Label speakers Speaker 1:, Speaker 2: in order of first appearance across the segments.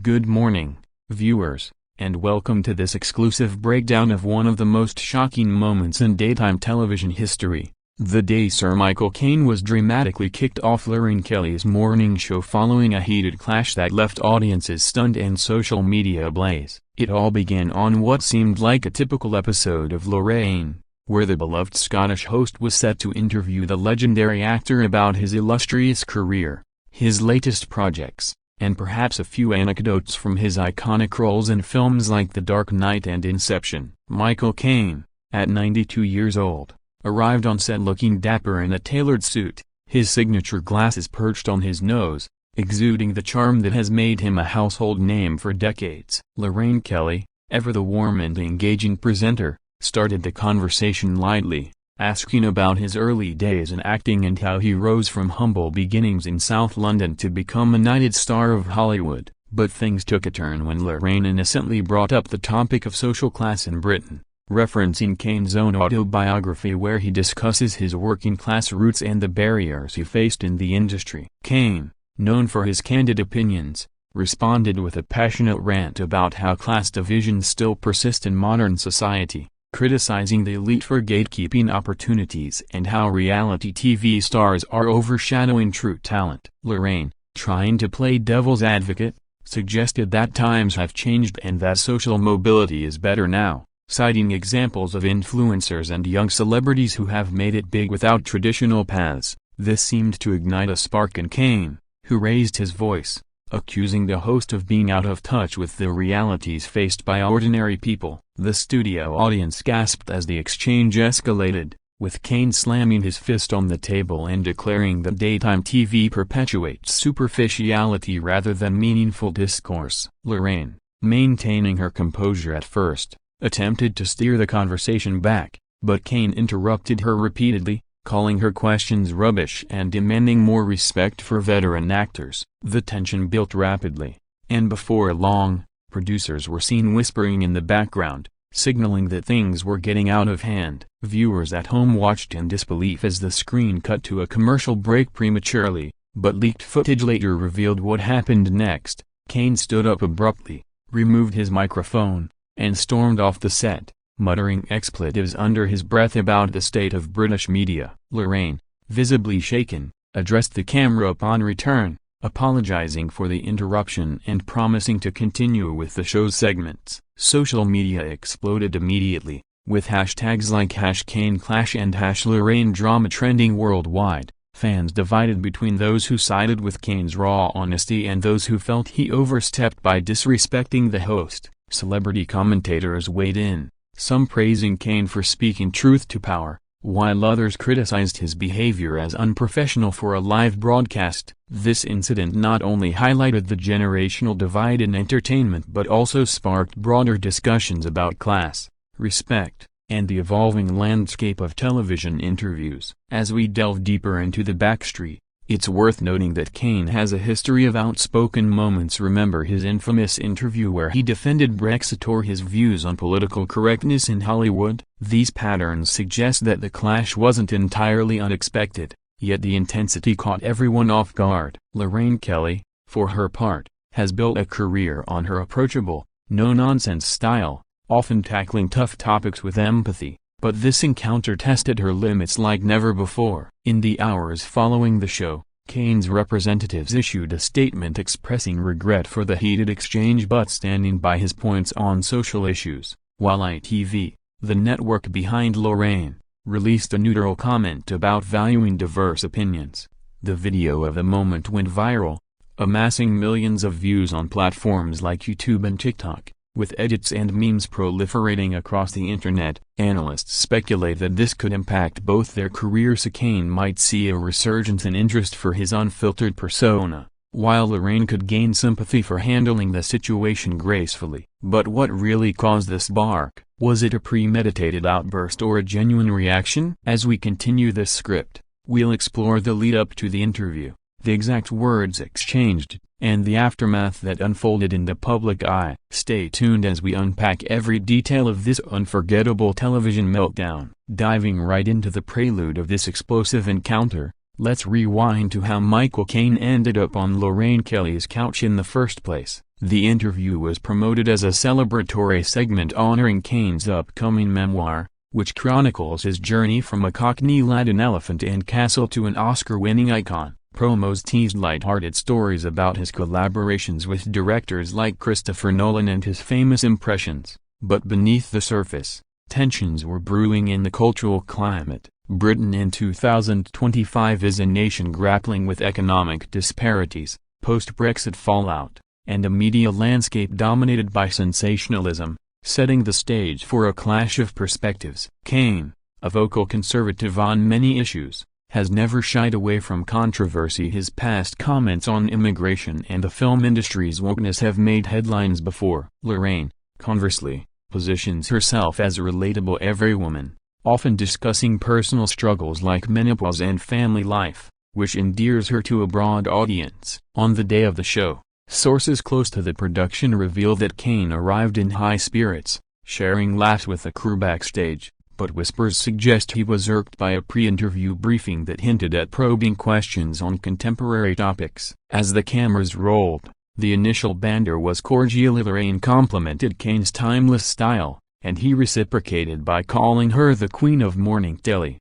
Speaker 1: Good morning, viewers, and welcome to this exclusive breakdown of one of the most shocking moments in daytime television history, the day Sir Michael Caine was dramatically kicked off Lorraine Kelly's morning show following a heated clash that left audiences stunned and social media ablaze. It all began on what seemed like a typical episode of Lorraine, where the beloved Scottish host was set to interview the legendary actor about his illustrious career, his latest projects, and perhaps a few anecdotes from his iconic roles in films like The Dark Knight and Inception. Michael Caine, at 92 years old, arrived on set looking dapper in a tailored suit, his signature glasses perched on his nose, exuding the charm that has made him a household name for decades. Lorraine Kelly, ever the warm and engaging presenter, started the conversation lightly, asking about his early days in acting and how he rose from humble beginnings in South London to become a knighted star of Hollywood. But things took a turn when Lorraine innocently brought up the topic of social class in Britain, referencing Caine's own autobiography where he discusses his working-class roots and the barriers he faced in the industry. Caine, known for his candid opinions, responded with a passionate rant about how class divisions still persist in modern society, criticizing the elite for gatekeeping opportunities and how reality TV stars are overshadowing true talent. Lorraine, trying to play devil's advocate, suggested that times have changed and that social mobility is better now, citing examples of influencers and young celebrities who have made it big without traditional paths. This seemed to ignite a spark in Caine, who raised his voice, accusing the host of being out of touch with the realities faced by ordinary people. The studio audience gasped as the exchange escalated, with Caine slamming his fist on the table and declaring that daytime TV perpetuates superficiality rather than meaningful discourse. Lorraine, maintaining her composure at first, attempted to steer the conversation back, but Caine interrupted her repeatedly, calling her questions rubbish and demanding more respect for veteran actors. The tension built rapidly, and before long, producers were seen whispering in the background, signaling that things were getting out of hand. Viewers at home watched in disbelief as the screen cut to a commercial break prematurely, but leaked footage later revealed what happened next. Caine stood up abruptly, removed his microphone, and stormed off the set, muttering expletives under his breath about the state of British media. Lorraine, visibly shaken, addressed the camera upon return, apologizing for the interruption and promising to continue with the show's segments. Social media exploded immediately, with hashtags like #CaineClash and #LorraineDrama trending worldwide. Fans divided between those who sided with Caine's raw honesty and those who felt he overstepped by disrespecting the host. Celebrity commentators weighed in, some praising Caine for speaking truth to power, while others criticized his behavior as unprofessional for a live broadcast. This incident not only highlighted the generational divide in entertainment but also sparked broader discussions about class, respect, and the evolving landscape of television interviews. As we delve deeper into the backstory, it's worth noting that Caine has a history of outspoken moments. Remember his infamous interview where he defended Brexit or his views on political correctness in Hollywood? These patterns suggest that the clash wasn't entirely unexpected, yet the intensity caught everyone off guard. Lorraine Kelly, for her part, has built a career on her approachable, no-nonsense style, often tackling tough topics with empathy. But this encounter tested her limits like never before. In the hours following the show, Caine's representatives issued a statement expressing regret for the heated exchange but standing by his points on social issues, while ITV, the network behind Lorraine, released a neutral comment about valuing diverse opinions. The video of the moment went viral, amassing millions of views on platforms like YouTube and TikTok, with edits and memes proliferating across the internet. Analysts speculate that this could impact both their careers. Caine might see a resurgence in interest for his unfiltered persona, while Lorraine could gain sympathy for handling the situation gracefully. But what really caused the spark? Was it a premeditated outburst or a genuine reaction? As we continue this script, we'll explore the lead-up to the interview, the exact words exchanged, and the aftermath that unfolded in the public eye. Stay tuned as we unpack every detail of this unforgettable television meltdown. Diving right into the prelude of this explosive encounter, Let's rewind to how Michael Caine ended up on Lorraine Kelly's couch in the first place. The interview was promoted as a celebratory segment honoring Caine's upcoming memoir, which chronicles his journey from a Cockney lad in Elephant and Castle to an Oscar-winning icon. Promos teased light-hearted stories about his collaborations with directors like Christopher Nolan and his famous impressions. But beneath the surface, tensions were brewing in the cultural climate. Britain in 2025 is a nation grappling with economic disparities, post-Brexit fallout, and a media landscape dominated by sensationalism, setting the stage for a clash of perspectives. Caine, a vocal conservative on many issues, has never shied away from controversy. His past comments on immigration and the film industry's wokeness have made headlines before. Lorraine, conversely, positions herself as a relatable everywoman, often discussing personal struggles like menopause and family life, which endears her to a broad audience. On the day of the show, sources close to the production reveal that Caine arrived in high spirits, sharing laughs with the crew backstage, but whispers suggest he was irked by a pre-interview briefing that hinted at probing questions on contemporary topics. As the cameras rolled, the initial banter was cordial. Lorraine complimented Caine's timeless style, and he reciprocated by calling her the queen of morning telly.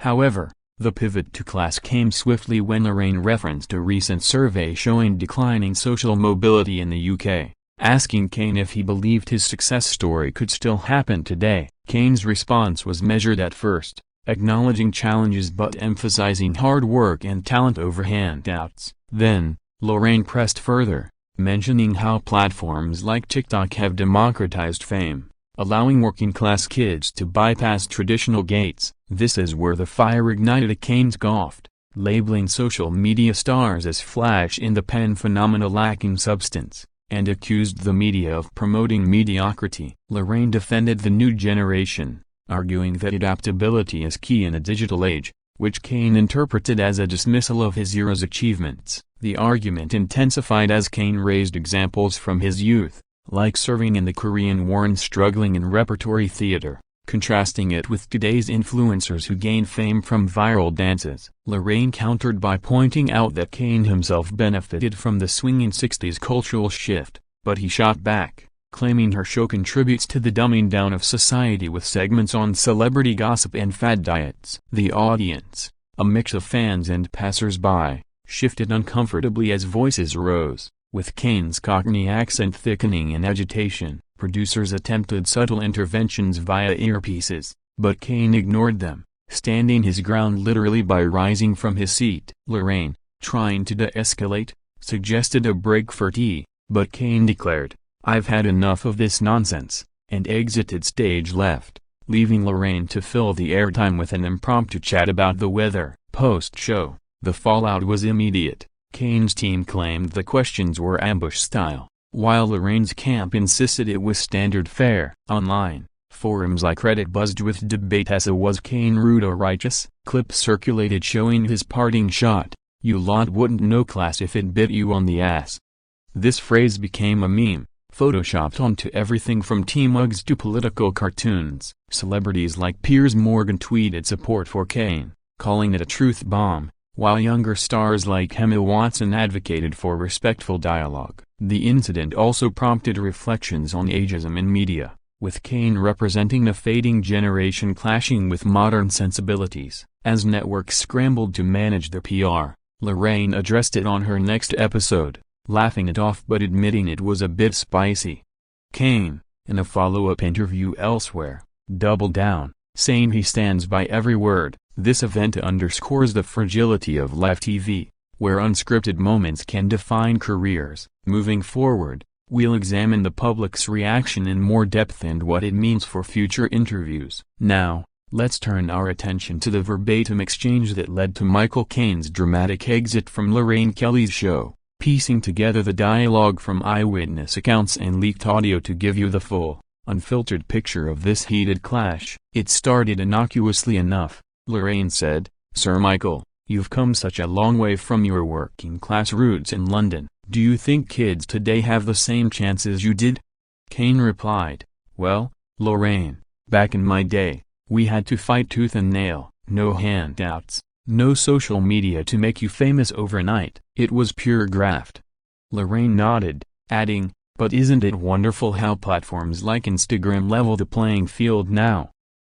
Speaker 1: However, the pivot to class came swiftly when Lorraine referenced a recent survey showing declining social mobility in the UK, asking Caine if he believed his success story could still happen today. Caine's response was measured at first, acknowledging challenges but emphasizing hard work and talent over handouts. Then, Lorraine pressed further, mentioning how platforms like TikTok have democratized fame, allowing working-class kids to bypass traditional gates. This is where the fire ignited. Caine scoffed, labeling social media stars as flash-in-the-pan phenomena lacking substance, and accused the media of promoting mediocrity. Lorraine defended the new generation, arguing that adaptability is key in a digital age, which Caine interpreted as a dismissal of his era's achievements. The argument intensified as Caine raised examples from his youth, like serving in the Korean War and struggling in repertory theater, contrasting it with today's influencers who gain fame from viral dances. Lorraine countered by pointing out that Caine himself benefited from the swinging 60s cultural shift, but he shot back, claiming her show contributes to the dumbing down of society with segments on celebrity gossip and fad diets. The audience, a mix of fans and passers-by, shifted uncomfortably as voices rose, with Caine's Cockney accent thickening in agitation. Producers attempted subtle interventions via earpieces, but Caine ignored them, standing his ground literally by rising from his seat. Lorraine, trying to de-escalate, suggested a break for tea, but Caine declared, "I've had enough of this nonsense," and exited stage left, leaving Lorraine to fill the airtime with an impromptu chat about the weather. Post-show, the fallout was immediate. Caine's team claimed the questions were ambush-style, while Lorraine's camp insisted it was standard fare. Online, forums like Reddit buzzed with debate as was Caine rude or righteous. Clips circulated showing his parting shot, "You lot wouldn't know class if it bit you on the ass." This phrase became a meme, photoshopped onto everything from tea mugs to political cartoons. Celebrities like Piers Morgan tweeted support for Caine, calling it a truth bomb, while younger stars like Emma Watson advocated for respectful dialogue. The incident also prompted reflections on ageism in media, with Caine representing a fading generation clashing with modern sensibilities. As networks scrambled to manage their PR, Lorraine addressed it on her next episode, laughing it off but admitting it was a bit spicy. Caine, in a follow-up interview elsewhere, doubled down, saying he stands by every word. This event underscores the fragility of live TV, where unscripted moments can define careers. Moving forward, we'll examine the public's reaction in more depth and what it means for future interviews. Now, let's turn our attention to the verbatim exchange that led to Michael Caine's dramatic exit from Lorraine Kelly's show, piecing together the dialogue from eyewitness accounts and leaked audio to give you the full, unfiltered picture of this heated clash. It started innocuously enough. Lorraine said, "Sir Michael, you've come such a long way from your working-class roots in London. Do you think kids today have the same chances you did?" Caine replied, "Well, Lorraine, back in my day, we had to fight tooth and nail. No handouts, No social media to make you famous overnight. It was pure graft. Lorraine nodded, adding, "But isn't it wonderful how platforms like Instagram level the playing field now?"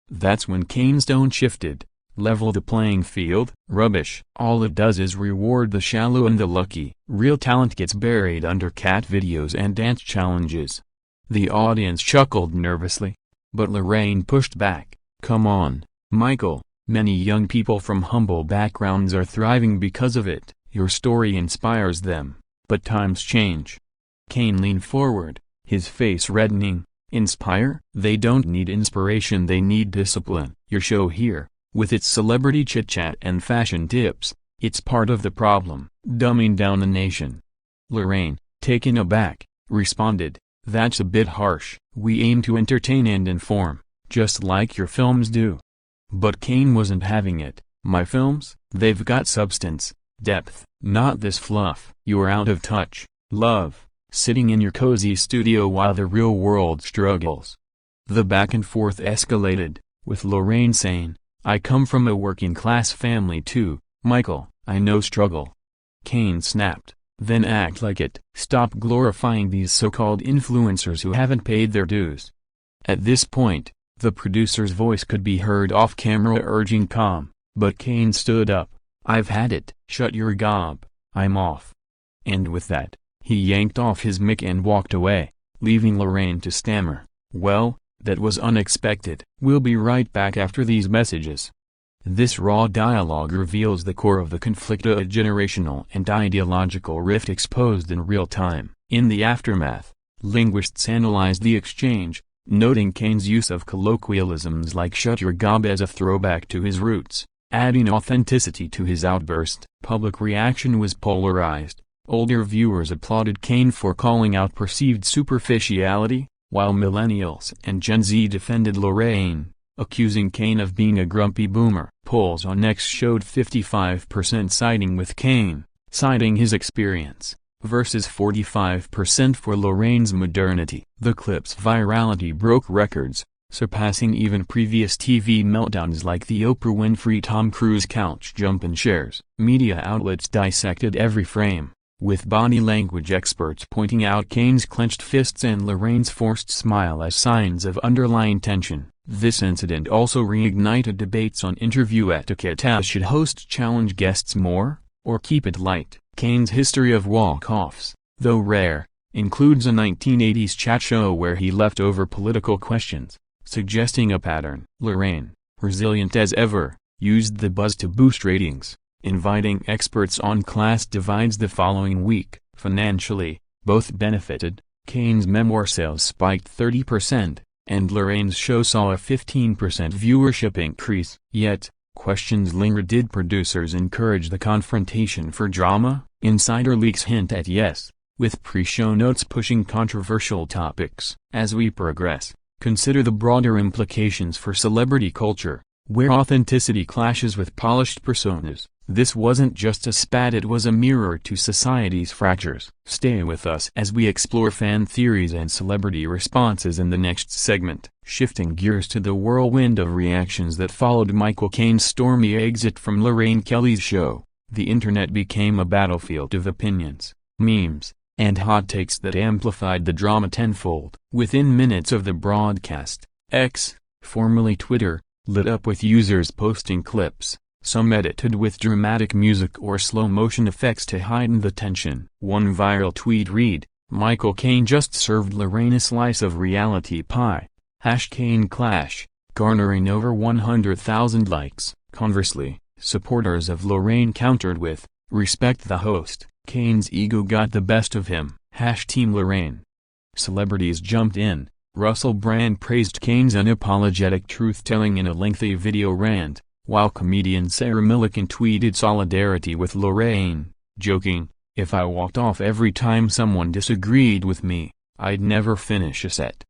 Speaker 1: That's when Caine's tone shifted. Level the playing field? Rubbish. All it does is reward the shallow and the lucky. Real talent gets buried under cat videos and dance challenges. The audience chuckled nervously. But Lorraine pushed back. "Come on, Michael. Many young people from humble backgrounds are thriving because of it. Your story inspires them. But times change." Caine leaned forward, his face reddening. "Inspire? They don't need inspiration, they need discipline. Your show here, with its celebrity chit-chat and fashion tips, it's part of the problem, dumbing down the nation." Lorraine, taken aback, responded, "That's a bit harsh. We aim to entertain and inform, just like your films do." But Caine wasn't having it. "My films? They've got substance, depth, not this fluff. You're out of touch, love, sitting in your cozy studio while the real world struggles." The back and forth escalated, with Lorraine saying, "I come from a working-class family too, Michael, I know struggle." Caine snapped, "Then act like it. Stop glorifying these so-called influencers who haven't paid their dues." At this point, the producer's voice could be heard off-camera urging calm, but Caine stood up. "I've had it. Shut your gob. I'm off." And with that, he yanked off his mic and walked away, leaving Lorraine to stammer, "Well, that was unexpected." We'll be right back after these messages. This raw dialogue reveals the core of the conflict, a generational and ideological rift exposed in real time. In the aftermath, linguists analyzed the exchange, noting Caine's use of colloquialisms like "shut your gob" as a throwback to his roots, adding authenticity to his outburst. Public reaction was polarized. Older viewers applauded Caine for calling out perceived superficiality, while millennials and Gen Z defended Lorraine, accusing Caine of being a grumpy boomer. Polls on X showed 55% siding with Caine, citing his experience, versus 45% for Lorraine's modernity. The clip's virality broke records, surpassing even previous TV meltdowns like the Oprah Winfrey-Tom Cruise couch jump in shares. Media outlets dissected every frame, with body language experts pointing out Caine's clenched fists and Lorraine's forced smile as signs of underlying tension. This incident also reignited debates on interview etiquette, as should hosts challenge guests more, or keep it light. Caine's history of walk-offs, though rare, includes a 1980s chat show where he left over political questions, suggesting a pattern. Lorraine, resilient as ever, used the buzz to boost ratings, inviting experts on class divides. The following week, financially, both benefited. Caine's memoir sales spiked 30%, and Lorraine's show saw a 15% viewership increase. Yet, questions lingered. Did producers encourage the confrontation for drama? Insider leaks hint at yes, with pre-show notes pushing controversial topics. As we progress, consider the broader implications for celebrity culture, where authenticity clashes with polished personas. This wasn't just a spat, it was a mirror to society's fractures. Stay with us as we explore fan theories and celebrity responses in the next segment. Shifting gears to the whirlwind of reactions that followed Michael Caine's stormy exit from Lorraine Kelly's show, the internet became a battlefield of opinions, memes, and hot takes that amplified the drama tenfold. Within minutes of the broadcast, X, formerly Twitter, lit up with users posting clips, some edited with dramatic music or slow-motion effects to heighten the tension. One viral tweet read, "Michael Caine just served Lorraine a slice of reality pie. #Caine Clash," garnering over 100,000 likes. Conversely, supporters of Lorraine countered with, "Respect the host, Caine's ego got the best of him. #Team Lorraine." Celebrities jumped in. Russell Brand praised Caine's unapologetic truth-telling in a lengthy video rant, while comedian Sarah Millican tweeted solidarity with Lorraine, joking, "If I walked off every time someone disagreed with me, I'd never finish a set."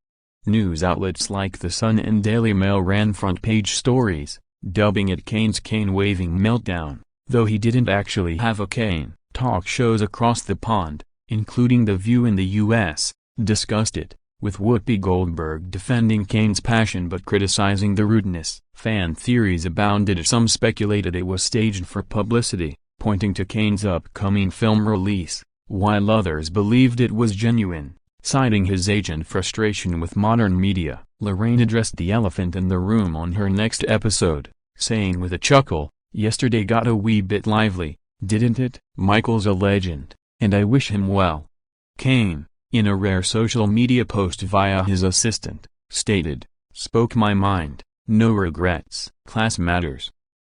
Speaker 1: News outlets like The Sun and Daily Mail ran front-page stories, dubbing it Caine's cane-waving meltdown, though he didn't actually have a cane. Talk shows across the pond, including The View in the U.S., discussed it, with Whoopi Goldberg defending Caine's passion but criticizing the rudeness. Fan theories abounded. Some speculated it was staged for publicity, pointing to Caine's upcoming film release, while others believed it was genuine, citing his age and frustration with modern media. Lorraine addressed the elephant in the room on her next episode, saying with a chuckle, "Yesterday got a wee bit lively, didn't it? Michael's a legend, and I wish him well." Caine, in a rare social media post via his assistant, stated, "Spoke my mind, no regrets. Class matters."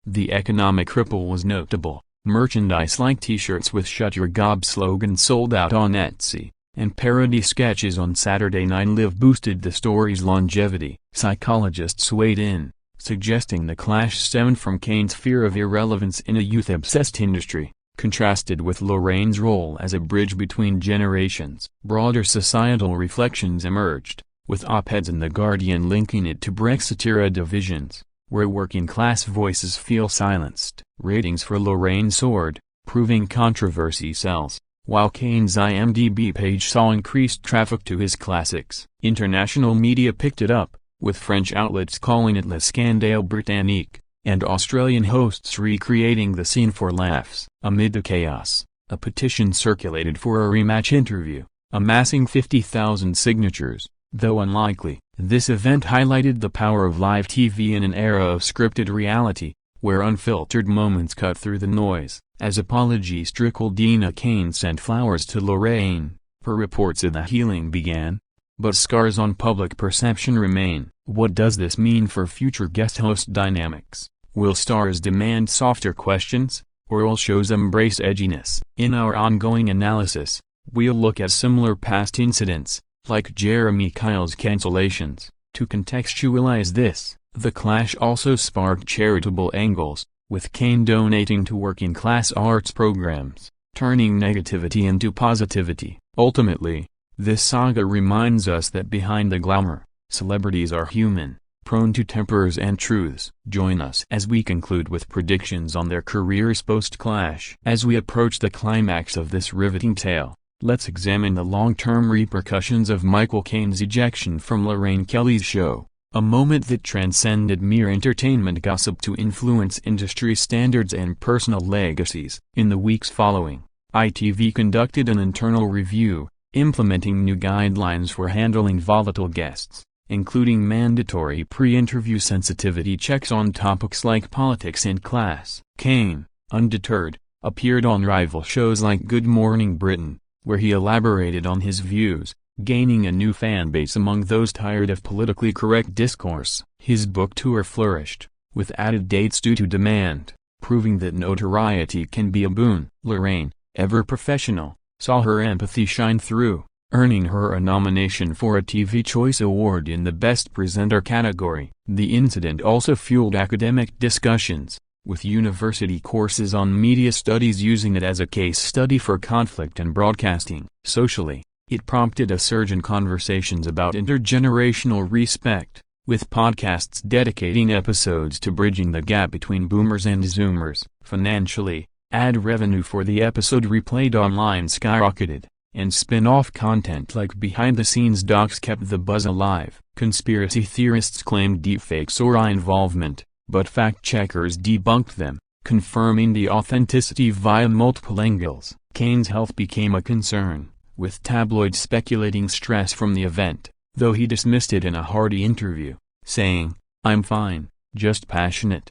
Speaker 1: The economic ripple was notable. Merchandise like t-shirts with "Shut Your Gob" slogans sold out on Etsy, and parody sketches on Saturday Night Live boosted the story's longevity. Psychologists weighed in, suggesting the clash stemmed from Caine's fear of irrelevance in a youth-obsessed industry, contrasted with Lorraine's role as a bridge between generations. Broader societal reflections emerged, with op-eds in The Guardian linking it to Brexit-era divisions, where working-class voices feel silenced. Ratings for Lorraine soared, proving controversy sells, while Caine's IMDb page saw increased traffic to his classics. International media picked it up, with French outlets calling it Le Scandale Britannique, and Australian hosts recreating the scene for laughs. Amid the chaos, a petition circulated for a rematch interview, amassing 50,000 signatures. Though unlikely, this event highlighted the power of live TV in an era of scripted reality, where unfiltered moments cut through the noise. As apologies trickled, Dina Caine sent flowers to Lorraine, per reports the healing began. But scars on public perception remain. What does this mean for future guest host dynamics? Will stars demand softer questions, or will shows embrace edginess? In our ongoing analysis, we'll look at similar past incidents, like Jeremy Kyle's cancellations. To contextualize this, the clash also sparked charitable angles, with Caine donating to working-class arts programs, turning negativity into positivity. Ultimately, this saga reminds us that behind the glamour, celebrities are human, prone to tempers and truths. Join us as we conclude with predictions on their careers post-clash. As we approach the climax of this riveting tale, let's examine the long-term repercussions of Michael Caine's ejection from Lorraine Kelly's show, a moment that transcended mere entertainment gossip to influence industry standards and personal legacies. In the weeks following, ITV conducted an internal review, implementing new guidelines for handling volatile guests, including mandatory pre-interview sensitivity checks on topics like politics and class. Caine, undeterred, appeared on rival shows like Good Morning Britain, where he elaborated on his views, gaining a new fan base among those tired of politically correct discourse. His book tour flourished, with added dates due to demand, proving that notoriety can be a boon. Lorraine, ever professional, saw her empathy shine through, earning her a nomination for a TV Choice Award in the Best Presenter category. The incident also fueled academic discussions, with university courses on media studies using it as a case study for conflict in broadcasting. Socially, it prompted a surge in conversations about intergenerational respect, with podcasts dedicating episodes to bridging the gap between boomers and zoomers. Financially, ad revenue for the episode replayed online skyrocketed, and spin-off content like behind-the-scenes docs kept the buzz alive. Conspiracy theorists claimed deepfakes or involvement, but fact-checkers debunked them, confirming the authenticity via multiple angles. Caine's health became a concern, with tabloids speculating stress from the event, though he dismissed it in a hearty interview, saying, "I'm fine, just passionate."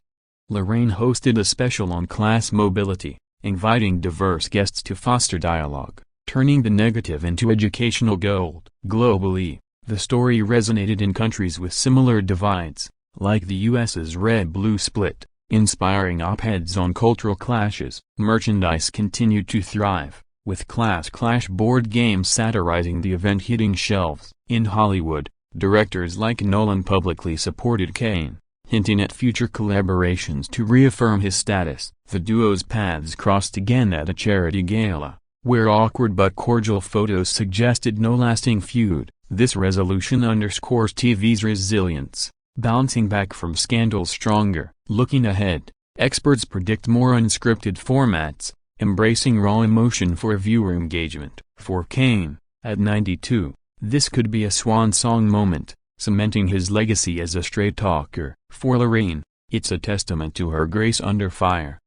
Speaker 1: Lorraine hosted a special on class mobility, inviting diverse guests to foster dialogue, turning the negative into educational gold. Globally, the story resonated in countries with similar divides, like the US's red-blue split, inspiring op-eds on cultural clashes. Merchandise continued to thrive, with Class Clash board games satirizing the event hitting shelves. In Hollywood, directors like Nolan publicly supported Caine, hinting at future collaborations to reaffirm his status. The duo's paths crossed again at a charity gala, where awkward but cordial photos suggested no lasting feud. This resolution underscores TV's resilience, bouncing back from scandals stronger. Looking ahead, experts predict more unscripted formats, embracing raw emotion for viewer engagement. For Caine, at 92, This could be a swan song moment, cementing his legacy as a straight talker. For Lorraine, it's a testament to her grace under fire.